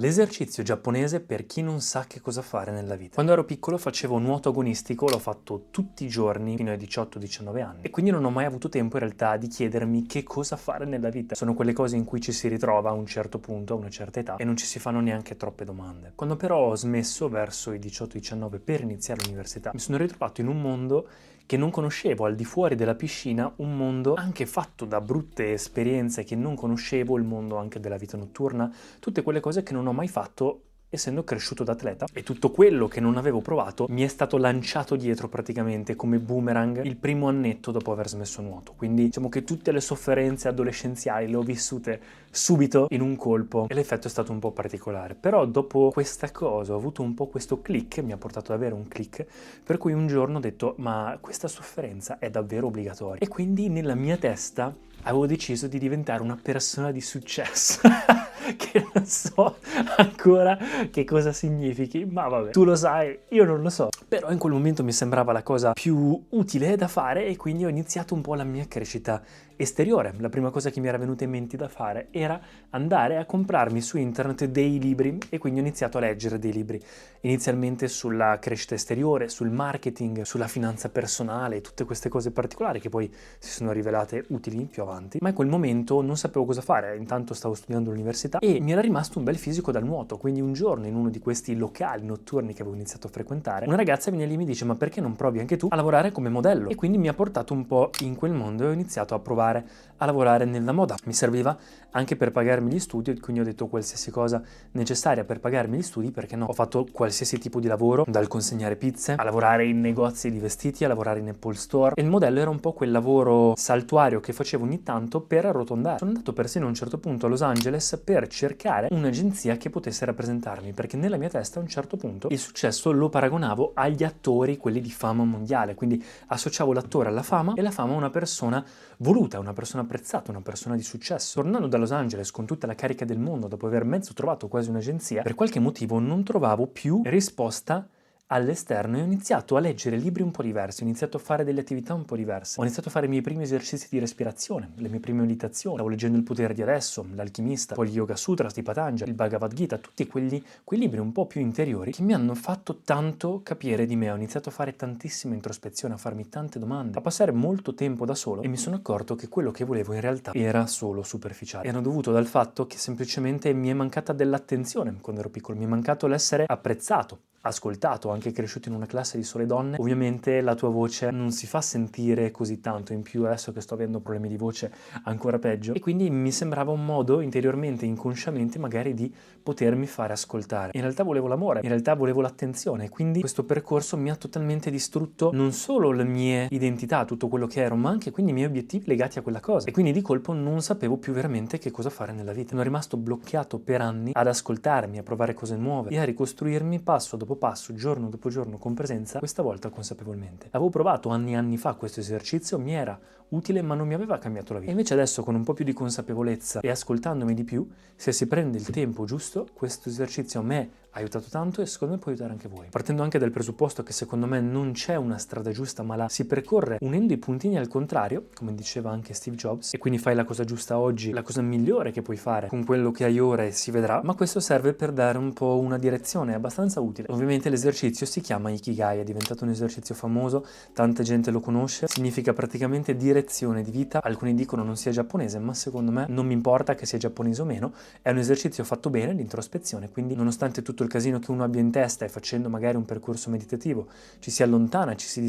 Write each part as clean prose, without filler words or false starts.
L'esercizio giapponese per chi non sa che cosa fare nella vita. Quando ero piccolo facevo nuoto agonistico, l'ho fatto tutti i giorni fino ai 18-19 anni e quindi non ho mai avuto tempo in realtà di chiedermi che cosa fare nella vita. Sono quelle cose in cui ci si ritrova a un certo punto, a una certa età e non ci si fanno neanche troppe domande. Quando però ho smesso verso i 18-19 per iniziare l'università, mi sono ritrovato in un mondo che non conoscevo, al di fuori della piscina, un mondo anche fatto da brutte esperienze che non conoscevo, il mondo anche della vita notturna, tutte quelle cose che non ho mai fatto essendo cresciuto da atleta, e tutto quello che non avevo provato mi è stato lanciato dietro praticamente come boomerang il primo annetto dopo aver smesso nuoto. Quindi diciamo che tutte le sofferenze adolescenziali le ho vissute subito in un colpo e l'effetto è stato un po' particolare. Però dopo questa cosa ho avuto un po' questo click, mi ha portato ad avere un click, per cui un giorno ho detto ma questa sofferenza è davvero obbligatoria, e quindi nella mia testa avevo deciso di diventare una persona di successo. Che non so ancora che cosa significhi, ma vabbè, tu lo sai, io non lo so. Però in quel momento mi sembrava la cosa più utile da fare e quindi ho iniziato un po' la mia crescita esteriore. La prima cosa che mi era venuta in mente da fare era andare a comprarmi su internet dei libri, e quindi ho iniziato a leggere dei libri, inizialmente sulla crescita esteriore, sul marketing, sulla finanza personale, tutte queste cose particolari che poi si sono rivelate utili più avanti. Ma in quel momento non sapevo cosa fare, intanto stavo studiando all'università e mi era rimasto un bel fisico dal nuoto, quindi un giorno in uno di questi locali notturni che avevo iniziato a frequentare, una ragazza viene lì e mi dice ma perché non provi anche tu a lavorare come modello? E quindi mi ha portato un po' in quel mondo e ho iniziato a provare a lavorare nella moda. Mi serviva anche per pagarmi gli studi, quindi ho detto qualsiasi cosa necessaria per pagarmi gli studi, perché no? Ho fatto qualsiasi tipo di lavoro, dal consegnare pizze a lavorare in negozi di vestiti, a lavorare in Apple Store, e il modello era un po' quel lavoro saltuario che facevo ogni tanto per arrotondare. Sono andato persino a un certo punto a Los Angeles per cercare un'agenzia che potesse rappresentarmi, perché nella mia testa a un certo punto il successo lo paragonavo agli attori, quelli di fama mondiale, quindi associavo l'attore alla fama e la fama a una persona voluta, una persona apprezzata, una persona di successo. Tornando da Los Angeles con tutta la carica del mondo, dopo aver mezzo trovato quasi un'agenzia, per qualche motivo non trovavo più risposta all'esterno e ho iniziato a leggere libri un po' diversi, ho iniziato a fare delle attività un po' diverse, ho iniziato a fare i miei primi esercizi di respirazione, le mie prime meditazioni, stavo leggendo Il potere di adesso, L'alchimista, poi gli Yoga Sutras di Patanjali, il Bhagavad Gita, tutti quei libri un po' più interiori che mi hanno fatto tanto capire di me. Ho iniziato a fare tantissima introspezione, a farmi tante domande, a passare molto tempo da solo, e mi sono accorto che quello che volevo in realtà era solo superficiale. Era dovuto dal fatto che semplicemente mi è mancata dell'attenzione quando ero piccolo, mi è mancato l'essere apprezzato, ascoltato, anche cresciuto in una classe di sole donne. Ovviamente la tua voce non si fa sentire così tanto, in più adesso che sto avendo problemi di voce ancora peggio, e quindi mi sembrava un modo interiormente, inconsciamente magari, di potermi fare ascoltare. In realtà volevo l'amore, in realtà volevo l'attenzione, quindi questo percorso mi ha totalmente distrutto non solo la mia identità, tutto quello che ero, ma anche quindi i miei obiettivi legati a quella cosa, e quindi di colpo non sapevo più veramente che cosa fare nella vita. Sono rimasto bloccato per anni ad ascoltarmi, a provare cose nuove e a ricostruirmi passo dopo passo, giorno dopo giorno, con presenza, questa volta consapevolmente. Avevo provato anni e anni fa questo esercizio, mi era utile ma non mi aveva cambiato la vita. E invece adesso, con un po' più di consapevolezza e ascoltandomi di più, se si prende il tempo giusto, questo esercizio a me ha aiutato tanto e secondo me può aiutare anche voi. Partendo anche dal presupposto che secondo me non c'è una strada giusta, ma la si percorre unendo i puntini al contrario, come diceva anche Steve Jobs, e quindi fai la cosa giusta oggi, la cosa migliore che puoi fare con quello che hai ora e si vedrà, ma questo serve per dare un po' una direzione abbastanza utile. Ovviamente l'esercizio si chiama Ikigai, è diventato un esercizio famoso, tanta gente lo conosce, significa praticamente direzione di vita. Alcuni dicono non sia giapponese, ma secondo me non mi importa che sia giapponese o meno, è un esercizio fatto bene di introspezione, quindi nonostante tutto il casino che uno abbia in testa e facendo magari un percorso meditativo ci si allontana, ci si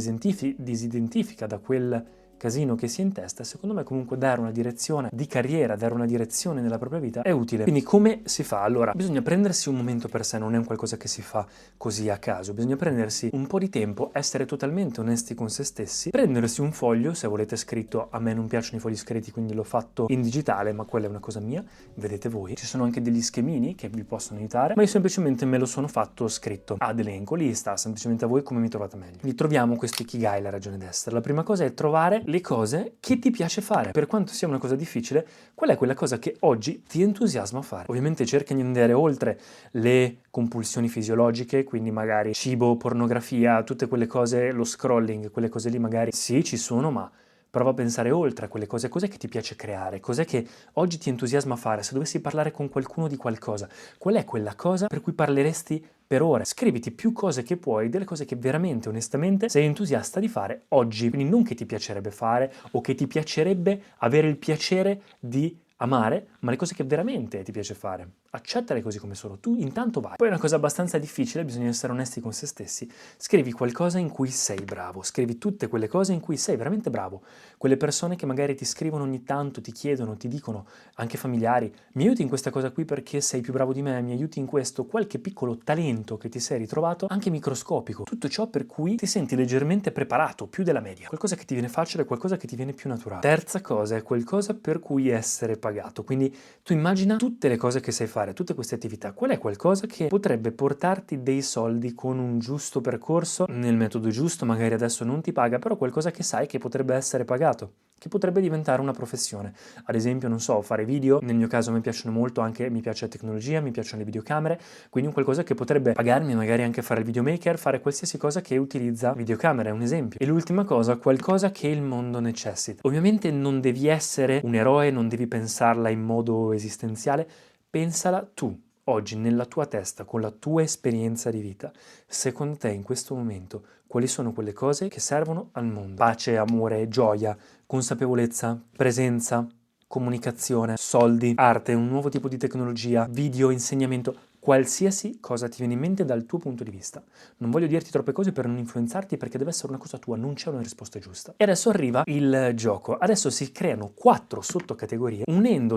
disidentifica da quel casino che si è in testa, secondo me comunque dare una direzione di carriera, dare una direzione nella propria vita è utile. Quindi come si fa? Allora, bisogna prendersi un momento per sé, non è un qualcosa che si fa così a caso, bisogna prendersi un po' di tempo, essere totalmente onesti con se stessi, prendersi un foglio, se volete scritto, a me non piacciono i fogli scritti quindi l'ho fatto in digitale, ma quella è una cosa mia, vedete voi. Ci sono anche degli schemini che vi possono aiutare, ma io semplicemente me lo sono fatto scritto ad elenco, lì sta semplicemente a voi come mi trovate meglio. Quindi troviamo questo Ikigai, la ragione d'essere. La prima cosa è trovare le cose che ti piace fare. Per quanto sia una cosa difficile, qual è quella cosa che oggi ti entusiasma a fare? Ovviamente cerca di andare oltre le compulsioni fisiologiche, quindi magari cibo, pornografia, tutte quelle cose, lo scrolling, quelle cose lì magari sì, ci sono, ma Prova a pensare oltre a quelle cose, cos'è che ti piace creare, cos'è che oggi ti entusiasma fare, se dovessi parlare con qualcuno di qualcosa, qual è quella cosa per cui parleresti per ore? Scriviti più cose che puoi, delle cose che veramente, onestamente, sei entusiasta di fare oggi, quindi non che ti piacerebbe fare o che ti piacerebbe avere il piacere di amare, ma le cose che veramente ti piace fare. Accettale così come sono, tu intanto vai. Poi è una cosa abbastanza difficile, bisogna essere onesti con se stessi. Scrivi qualcosa in cui sei bravo, scrivi tutte quelle cose in cui sei veramente bravo. Quelle persone che magari ti scrivono ogni tanto, ti chiedono, ti dicono, anche familiari, mi aiuti in questa cosa qui perché sei più bravo di me, mi aiuti in questo, qualche piccolo talento che ti sei ritrovato, anche microscopico. Tutto ciò per cui ti senti leggermente preparato, più della media. Qualcosa che ti viene facile, qualcosa che ti viene più naturale. Terza cosa è qualcosa per cui essere pagato. Quindi tu immagina tutte le cose che sai fare, tutte queste attività, qual è qualcosa che potrebbe portarti dei soldi con un giusto percorso, nel metodo giusto, magari adesso non ti paga, però qualcosa che sai che potrebbe essere pagato, che potrebbe diventare una professione. Ad esempio, non so, fare video, nel mio caso mi piacciono molto, anche mi piace la tecnologia, mi piacciono le videocamere, quindi un qualcosa che potrebbe pagarmi, magari anche fare il videomaker, fare qualsiasi cosa che utilizza videocamere, è un esempio. E l'ultima cosa, qualcosa che il mondo necessita. Ovviamente non devi essere un eroe, non devi pensarla in modo esistenziale, pensala tu, oggi, nella tua testa, con la tua esperienza di vita. Secondo te, in questo momento, quali sono quelle cose che servono al mondo? Pace, amore, gioia, consapevolezza, presenza, comunicazione, soldi, arte, un nuovo tipo di tecnologia, video, insegnamento, qualsiasi cosa ti viene in mente dal tuo punto di vista. Non voglio dirti troppe cose per non influenzarti perché deve essere una cosa tua, non c'è una risposta giusta. E adesso arriva il gioco. Adesso si creano 4 sottocategorie,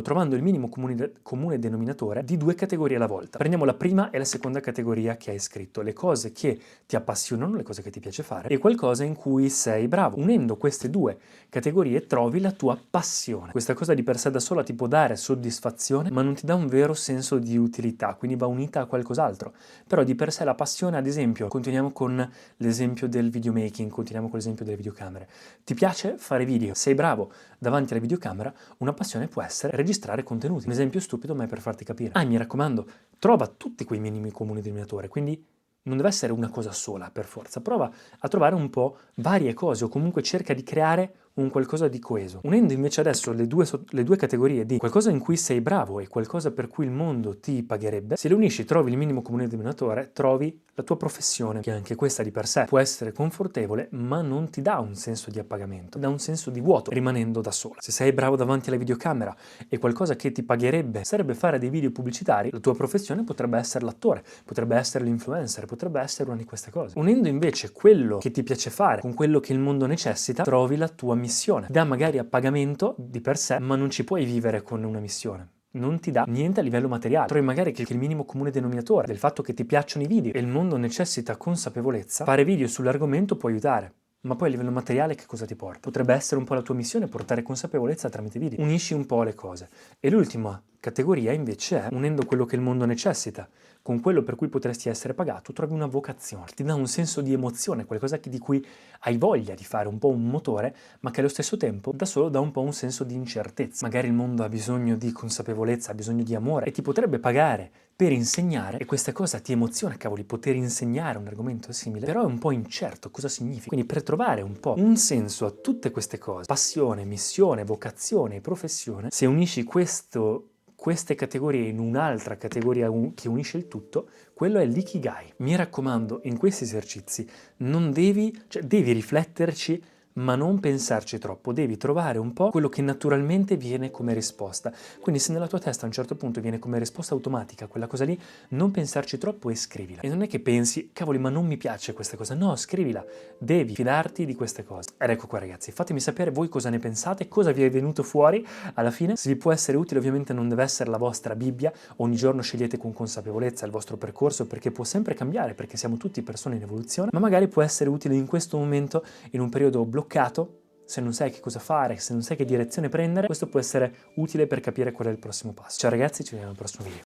trovando il minimo comune denominatore di 2 categorie alla volta. Prendiamo la prima e la seconda categoria che hai scritto, le cose che ti appassionano, le cose che ti piace fare e qualcosa in cui sei bravo. Unendo queste 2 categorie trovi la tua passione. Questa cosa di per sé da sola ti può dare soddisfazione, ma non ti dà un vero senso di utilità, quindi va unita a qualcos'altro. Però di per sé la passione, ad esempio, continuiamo con l'esempio del videomaking, continuiamo con l'esempio delle videocamere. Ti piace fare video? Sei bravo davanti alla videocamera? Una passione può essere registrare contenuti. Un esempio stupido, ma è per farti capire. Mi raccomando, trova tutti quei minimi comuni denominatori, quindi non deve essere una cosa sola per forza, prova a trovare un po' varie cose o comunque cerca di creare un qualcosa di coeso. Unendo invece adesso le due categorie di qualcosa in cui sei bravo e qualcosa per cui il mondo ti pagherebbe, se le unisci trovi il minimo comune denominatore, trovi la tua professione, che anche questa di per sé può essere confortevole, ma non ti dà un senso di appagamento, dà un senso di vuoto, rimanendo da sola. Se sei bravo davanti alla videocamera e qualcosa che ti pagherebbe sarebbe fare dei video pubblicitari, la tua professione potrebbe essere l'attore, potrebbe essere l'influencer, potrebbe essere una di queste cose. Unendo invece quello che ti piace fare con quello che il mondo necessita, trovi la tua missione. Dà magari a pagamento di per sé, ma non ci puoi vivere con una missione. Non ti dà niente a livello materiale. Trovi magari che il minimo comune denominatore del fatto che ti piacciono i video e il mondo necessita consapevolezza, fare video sull'argomento può aiutare. Ma poi a livello materiale che cosa ti porta? Potrebbe essere un po' la tua missione portare consapevolezza tramite video. Unisci un po' le cose. E l'ultima categoria invece è, unendo quello che il mondo necessita con quello per cui potresti essere pagato, trovi una vocazione, che ti dà un senso di emozione, qualcosa di cui hai voglia di fare, un po' un motore, ma che allo stesso tempo da solo dà un po' un senso di incertezza. Magari il mondo ha bisogno di consapevolezza, ha bisogno di amore e ti potrebbe pagare per insegnare e questa cosa ti emoziona, cavoli, poter insegnare un argomento simile, però è un po' incerto cosa significa. Quindi per trovare un po' un senso a tutte queste cose, passione, missione, vocazione e professione, se unisci queste categorie in un'altra categoria che unisce il tutto, quello è l'ikigai. Mi raccomando, in questi esercizi devi rifletterci, ma non pensarci troppo, devi trovare un po' quello che naturalmente viene come risposta. Quindi se nella tua testa a un certo punto viene come risposta automatica quella cosa lì, non pensarci troppo e scrivila. E non è che pensi, cavoli, ma non mi piace questa cosa. No, scrivila. Devi fidarti di queste cose. Ed ecco qua ragazzi, fatemi sapere voi cosa ne pensate, cosa vi è venuto fuori alla fine. Se vi può essere utile, ovviamente non deve essere la vostra Bibbia, ogni giorno scegliete con consapevolezza il vostro percorso perché può sempre cambiare, perché siamo tutti persone in evoluzione, ma magari può essere utile in questo momento, in un periodo bloccato, se non sai che cosa fare, se non sai che direzione prendere, questo può essere utile per capire qual è il prossimo passo. Ciao ragazzi, ci vediamo al prossimo video.